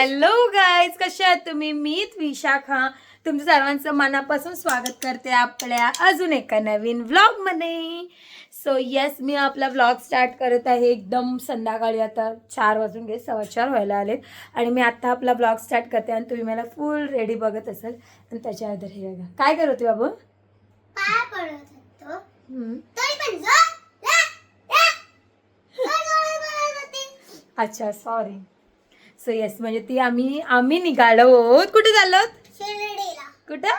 Hello guys, कशा आहात तुम्ही? मी विशाखा तुमचं सर्वांचं मनापासून स्वागत करते आपल्या अजून एका नवीन व्लॉग मध्ये. सो येस, मी आपला व्लॉग स्टार्ट करत आहे एकदम संध्याकाळी. आता 4 वाजून गेले, 4:15 व्हायला आलेत आणि मी आता आपला व्लॉग स्टार्ट करते आणि तुम्ही मला फुल रेडी बघत असाल. आणि त्याच्यानंतर हे बघा काय करत होती बाबू? पाय पडत होतो. अच्छा सॉरी. सो येस, म्हणजे ती आम्ही निघालो आहोत. कुठे चाललो? शिर्डीला. कुठं?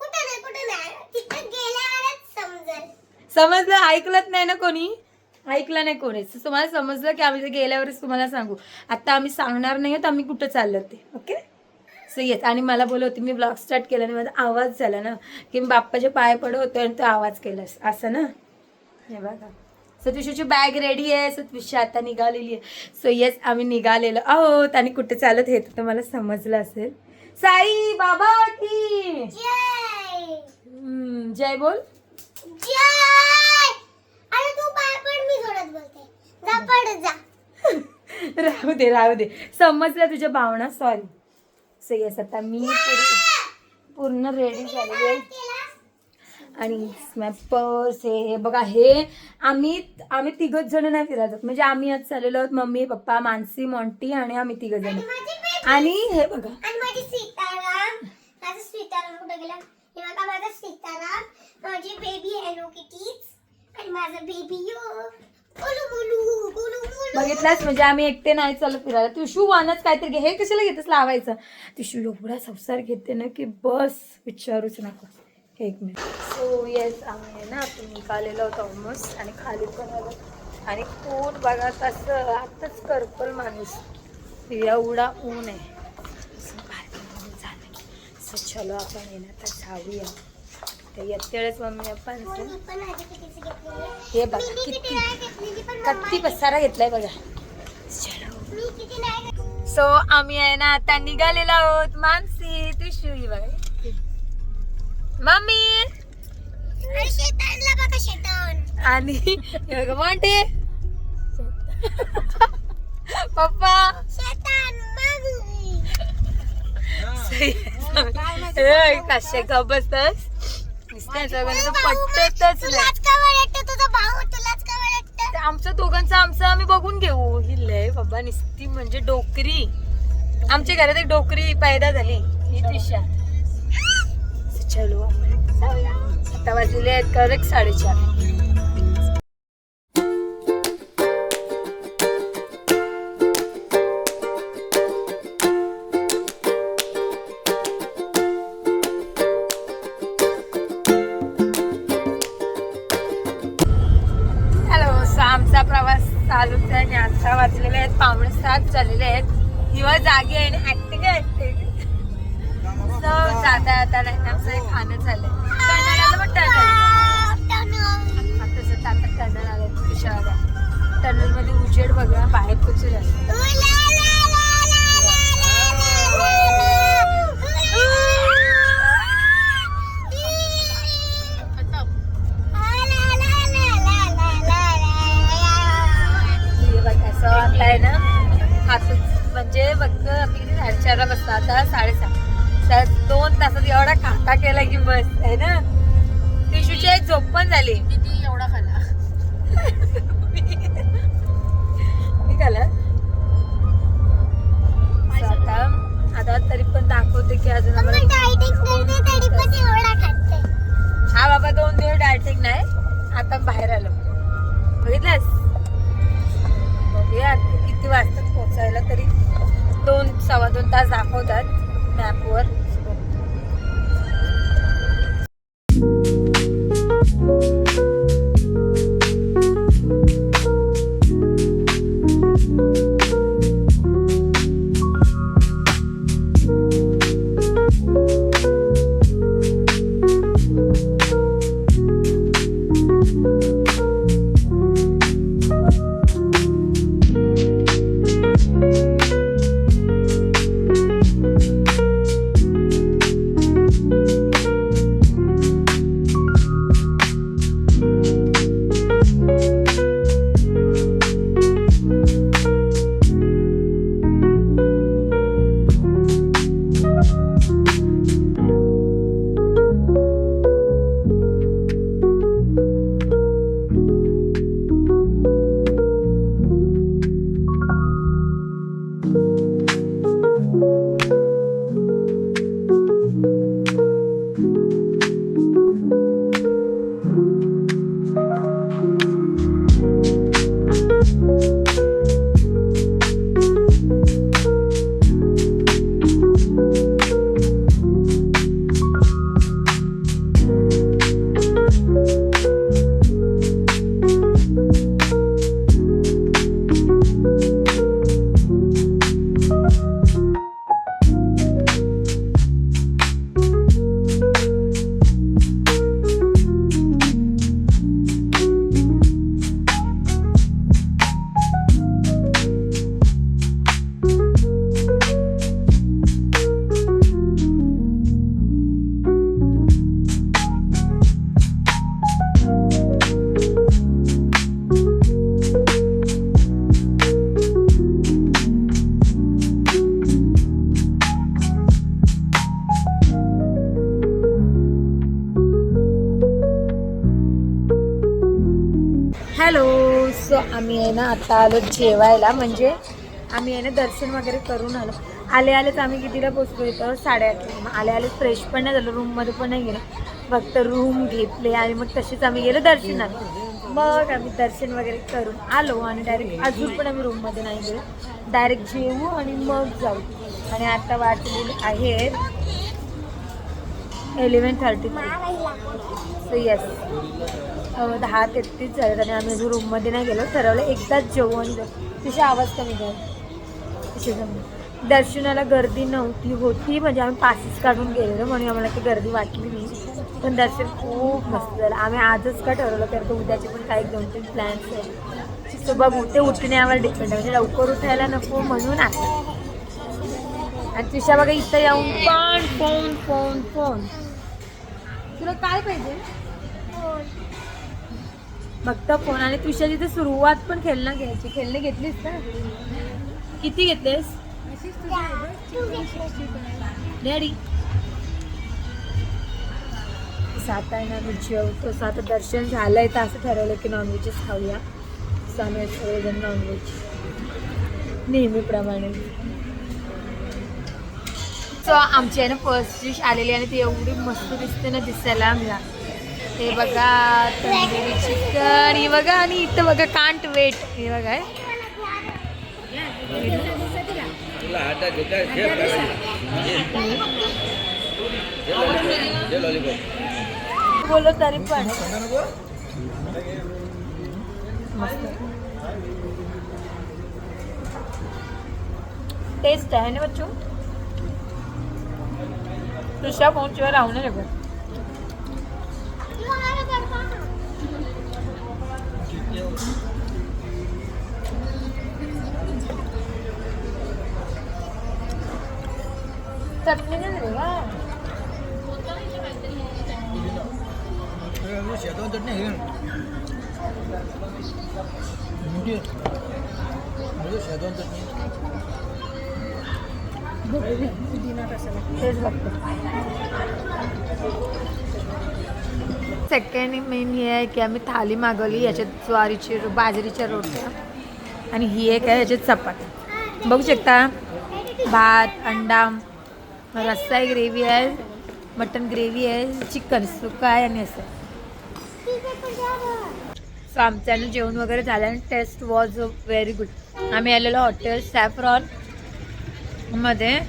कुठे नाही तिथे गेल्यावरच समजेल. समजलं? ऐकलंच नाही ना कोणी? ऐकलं नाही कोणीच. तुम्हाला समजलं की आम्ही गेल्यावरच तुम्हाला सांगू. आता आम्ही सांगणार नाही आहोत आम्ही कुठं चाललो ते. ओके. सो येस, आणि मला बोलत होती मी ब्लॉग स्टार्ट केला आणि माझा आवाज झाला ना की मी बाप्पाचे पाय पडत होतो आणि तो आवाज केलास असं ना. हे बघा, सतविशीची बॅग रेडी आहे. सतविशी आता निघालेली आहे. सो येस, आम्ही निघालेलो आहोत आणि कुठे चालत हे तर तुम्हाला समजलं असेल. साई बाबा की जय. जय बोल. जय. अरे तू पाय पड, मी जोरात बोलते. जा पड जा. राहू दे समजलं तुझ्या भावना. सॉरी. सो येस, आता मी पूर्ण रेडी झालेली आहे आणि पर्स हे बघा. हे आम्ही तिघच जण नाही फिरत, म्हणजे आम्ही आज चाललेलो आहोत. मम्मी पप्पा मानसी मॉन्टी आणि आम्ही तिघ जण. आणि हे बघा, आणि माझी सीताराम. माझा सीताराम कुठे गेला? हे बघा माझा सीताराम, माझी बेबी हॅलो किटीज आणि माझा बेबी बघितलास, म्हणजे आम्ही एकटे नाही चालत फिरायला. तिशू वानच काहीतरी घे. हे कशाला घेतेस लावायचं? तिशू एवढा संसार घेते ना की बस विचारूच नका. एक मिनिट. सो येस, आम्ही ना आपण निघालेलो होतो ऑलमोस्ट आणि खाली पण आलो आणि ऊन बघा तसं. आताच करपल माणूस, एवढा ऊन आहे. झालं. सो चलो आपण येणार जाऊया. तर येतेच मम्मी आपण हे बघा किती पसारा घेतलाय बघा. चलो. सो आम्ही आहे ना आता निघालेलो आहोत. मानसी तिशू ही बघा मम्मी आणि वाटे पप्पा कसे गबसतस पटतच नाही. आमचं दोघांचं आम्ही बघून घेऊ. ही लय बाबा निस्ती म्हणजे डोकरी. आमच्या घरात एक डोकरी पैदा झाली ही तिशा. चलो आता वाजलेले आहेत करेक्ट 4:30. आमचा प्रवास चालूच आहे आणि आता वाजलेले आहेत 6:45 झालेले आहेत. किंवा जागे आहे आणि ऍक्टिंग जाता आता नाही आमचं हे खाणं झालंय. टर्नल आलं मग टर्नल आलं. टर्नल मध्ये उजेड बघा, बाहेर खूप जास्त. असं आहे ना हातच म्हणजे फक्त आपली 4:30 वाजता आता 6:30. 2 तासात एवढा खाता केला की बस आहे ना. टिशूची एक झोप पण झाली. किती एवढा खाला मी खाला. आता तरी पण दाखवते की अजून हा बाबा 2 दिवस डायटिंग नाही. आता बाहेर आलो बघितलंस. बघूया किती वाजतात पोहोचायला. तरी 2-2.25 तास दाखवतात मॅपवर. हॅलो. सो आम्ही आहे ना आता आलो जेवायला, म्हणजे आम्ही आहे ना दर्शन वगैरे करून आलो. आलेच आम्ही कितीला पोचलो इथं 8:30. मग आले फ्रेश पण नाही झालं, रूममध्ये पण नाही गेलो, फक्त रूम घेतले आणि मग तसेच आम्ही गेलो दर्शनाला. मग आम्ही दर्शन वगैरे करून आलो आणि डायरेक्ट अजून पण आम्ही रूममध्ये नाही गेलो, डायरेक्ट जेवू आणि मग जाऊ. आणि आता वाजलेले आहेत 11:30. सो येस 10:33 झाले आणि आम्ही अजून रूममध्ये नाही गेलो. ठरवलं एकदाच जेवण तिचे आवाज कमी कर. दर्शनाला गर्दी नव्हती होती, म्हणजे आम्ही पासेस काढून गेलेलो म्हणून आम्हाला काही गर्दी वाटली नाही, पण दर्शन खूप मस्त झालं. आम्ही आजच का ठरवलं कारण उद्याचे पण काही 2-3 प्लॅन्स आहेत. सो बघू, ते उठण्यावर डिपेंड आहे, म्हणजे लवकर उठायला नको म्हणून आता. आणि तिच्या बघा इथं येऊन पण फोन फोन फोन. तुला काय पाहिजे? फक्त फोन. आणि तुझ्या तिथे सुरुवात पण खेळणं घ्यायची. खेळणे घेतलीस ना? किती घेतलेस डॅडी? 7 आहे ना, मी जेवतो. 7 दर्शन झालंय तर असं ठरवलं की नॉनव्हेजच खाऊया. आम्ही सगळेजण नॉनव्हेज नेहमीप्रमाणे. सो आमची आहे ना फर्स्ट डिश आलेली आणि ती एवढी मस्त दिसते ना दिसायला. हे बघा तंदुरी चिकन, हे बघा. आणि इथं बघा कांट वेट, हे बघा बोलो तरी पण मस्त टेस्ट आहे ना बच्चू. तुझ्या फोनशिवाय राहू नाही शकत. चटणी नाही झाली का? सेकंड मेन हे आहे की आम्ही थाली मागवली, याच्यात ज्वारीची बाजरीच्या रोट्या आणि ही एक आहे याच्यात चपाती. बघू शकता, भात, अंडा, रस्सा आहे, ग्रेव्ही आहे, मटन ग्रेव्ही आहे, चिकन सुका आहे आणि असं. सो आमच्यानं जेवण वगैरे झालं आणि टेस्ट वॉज व्हेरी गुड. आम्ही आलेलो हॉटेल सॅफ्रॉन मध्ये,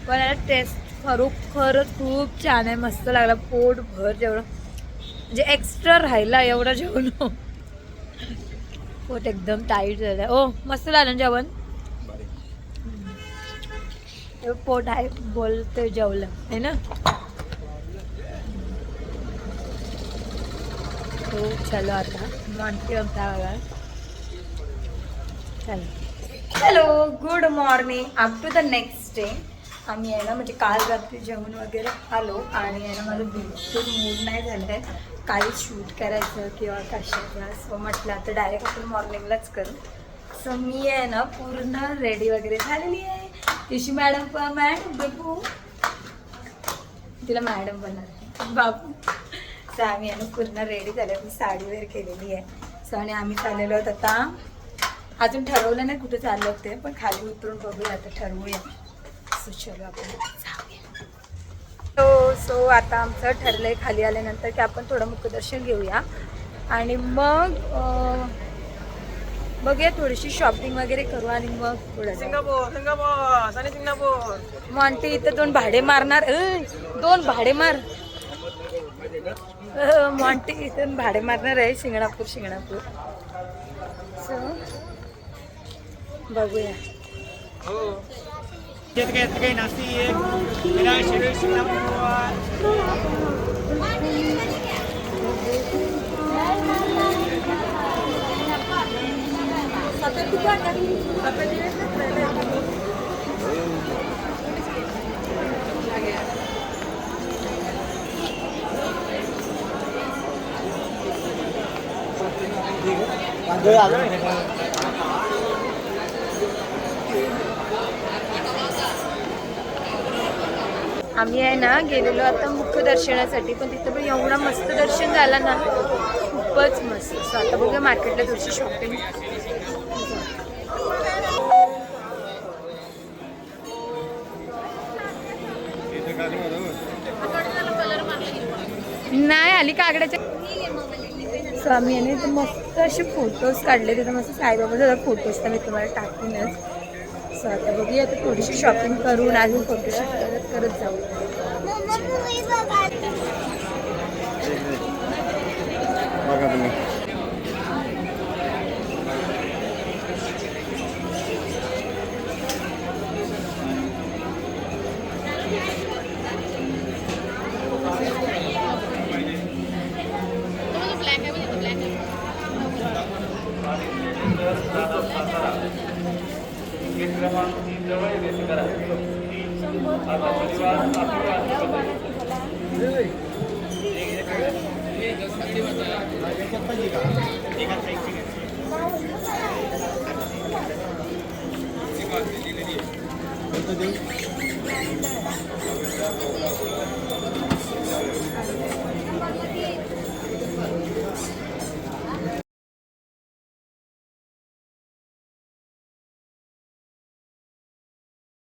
पण याला टेस्ट खरोखरच खूप छान आहे, मस्त लागला. पोट भर जेवढं म्हणजे एक्स्ट्रा राहिला एवढं जेवण. पोट एकदम टाईट झालं. ओ मस्त झालं जेवण. पोट आहे बोलते जेवलं आहे ना. तो चलो आता म्हणते होता बघा. चलो hello good morning up to the next day. आम्ही आहे ना म्हणजे काल रात्री जेवण वगैरे आलो आणि आहे ना माझं बिलकुल मूड नाही झालं आहे काही शूट करायचं किंवा कशाचं. सो म्हटलं आता डायरेक्ट आपण मॉर्निंगलाच करू. सो मी आहे ना पूर्ण रेडी वगैरे झालेली आहे. तिशी मॅडम पण मॅडम बाबू तिला मॅडम बनणार बाबू. सो आम्ही आहे ना पूर्ण रेडी झालं. मी साडी वेअर केलेली आहे. सो आणि आम्ही चाललेलो आहोत आता. अजून ठरवलं नाही कुठे चाललं ते, पण खाली उतरून बघूया आता ठरवूया. सो चलो आपण जाऊया. सो आता आमचं ठरलंय खाली आल्यानंतर की आपण थोडं मुखदर्शन घेऊया आणि मग बघूया थोडीशी शॉपिंग वगैरे करू आणि मग पुढे जाऊ. सिंगापूर सनी सिंगापूर. मॉन्टी इथं 2 भाडे मारणार 2 भाडे मार. मॉन्टी इथून भाडे मारणार आहे शिंगणापूर. So, बघूया. काही नाशिक विरार शिरोळ सिंगापूर. आम्ही आहे ना गेलेलो आता मुख्य दर्शनासाठी, पण तिथं पण एवढा मस्त दर्शन झालं ना, खूपच मस्त. So, आता बघूया मार्केटला थोडीशी शॉपिंग. नाही आली कागडाच्या. So, आम्ही आहे ना मस्त असे फोटोज काढले तिथं, मस्त साईबाबाचा फोटोज तर मी तुम्हाला टाकूनच. सो आता बघूया, आता थोडीशी शॉपिंग करून अजून फोटोशूट करत जाऊ. बघा तुम्ही.